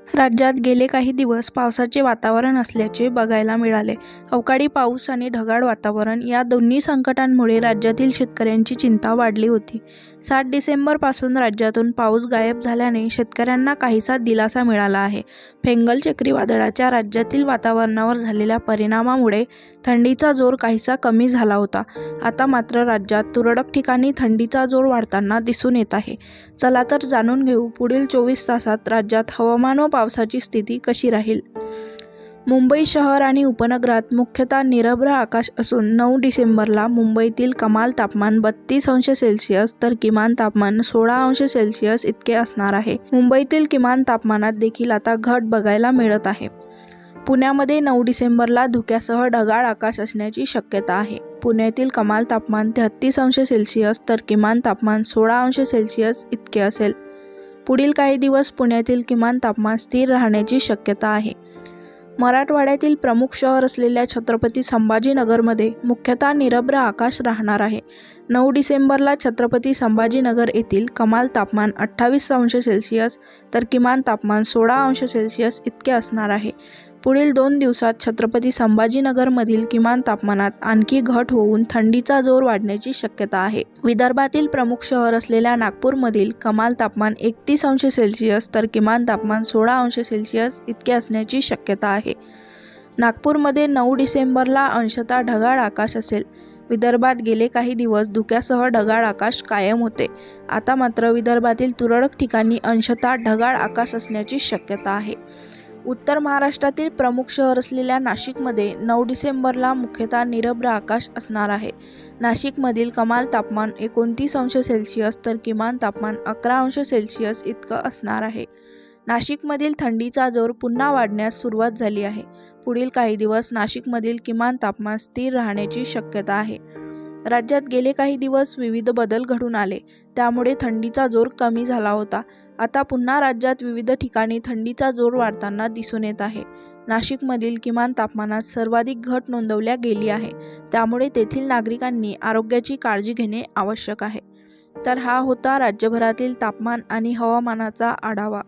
राज्यात गेले काही दिवस पावसाचे वातावरण असल्याचे बघायला मिळाले. अवकाळी पाऊस आणि ढगाळ वातावरण या दोन्ही संकटांमुळे राज्यातील शेतकऱ्यांची चिंता वाढली होती. 7 डिसेंबरपासून राज्यातून पाऊस गायब झाल्याने शेतकऱ्यांना काहीसा दिलासा मिळाला आहे. फेंगल चक्रीवादळाच्या राज्यातील वातावरणावर झालेल्या परिणामामुळे थंडीचा जोर काहीसा कमी झाला होता. आता मात्र राज्यात तुरळक ठिकाणी थंडीचा जोर वाढताना दिसून येत आहे. चला तर जाणून घेऊ पुढील 24 तासात राज्यात हवामान व पावसाची स्थिती कशी राहील. मुंबई शहर आणि उपनगरात मुख्यतः निरभ्र आकाश असून 9 डिसेंबरला मुंबईतील कमाल तापमान 32 अंश सेल्सिअस तर किमान तापमान 16 अंश सेल्सिअस इतके असणार आहे. मुंबईतील किमान तापमानात देखील आता घट बघायला मिळत आहे. पुण्यामध्ये 9 डिसेंबरला धुक्यासह ढगाळ आकाश असण्याची शक्यता आहे. पुण्यातील कमाल तापमान 33 अंश सेल्सिअस तर किमान तापमान 16 अंश सेल्सिअस इतके असेल. पुढील काही दिवस पुण्यातील किमान तापमान स्थिर राहण्याची शक्यता आहे. मराठवाड्यातील प्रमुख शहर असलेल्या छत्रपती संभाजीनगरमध्ये मुख्यतः निरभ्र आकाश राहणार आहे. 9 डिसेंबरला छत्रपती संभाजीनगर येथील कमाल तापमान 28 अंश सेल्सिअस तर किमान तापमान 16 अंश सेल्सिअस इतके असणार आहे. पुढील 2 दिवसात छत्रपती संभाजीनगरमधील किमान तापमानात आणखी घट होऊन थंडीचा जोर वाढण्याची शक्यता आहे. विदर्भातील प्रमुख शहर असलेल्या नागपूरमधील कमाल तापमान 31 अंश सेल्सिअस तर किमान तापमान 16 अंश सेल्सिअस इतके असण्याची शक्यता आहे. नागपूरमध्ये 9 डिसेंबरला अंशतः ढगाळ आकाश असेल. विदर्भात गेले काही दिवस धुक्यासह ढगाळ आकाश कायम होते. आता मात्र विदर्भातील तुरळक ठिकाणी अंशतः ढगाळ आकाश असण्याची शक्यता आहे. उत्तर महाराष्ट्रातील प्रमुख शहर असलेल्या नाशिकमध्ये 9 डिसेंबरला मुख्यतः निरभ्र आकाश असणार आहे. नाशिकमधील कमाल तापमान 29 अंश सेल्सिअस तर किमान तापमान 11 अंश सेल्सिअस इतकं असणार आहे. नाशिकमधील थंडीचा जोर पुन्हा वाढण्यास सुरुवात झाली आहे. पुढील काही दिवस नाशिकमधील किमान तापमान स्थिर राहण्याची शक्यता आहे. राज्यात गेले काही दिवस विविध बदल घडून आले, त्यामुळे थंडीचा जोर कमी झाला होता. आता पुन्हा राज्यात विविध ठिकाणी थंडीचा जोर वाढताना दिसून येत आहे. नाशिकमधील किमान तापमानात सर्वाधिक घट नोंदवल्या गेली आहे, त्यामुळे तेथील नागरिकांनी आरोग्याची काळजी घेणे आवश्यक आहे. तर हा होता राज्यभरातील तापमान आणि हवामानाचा आढावा.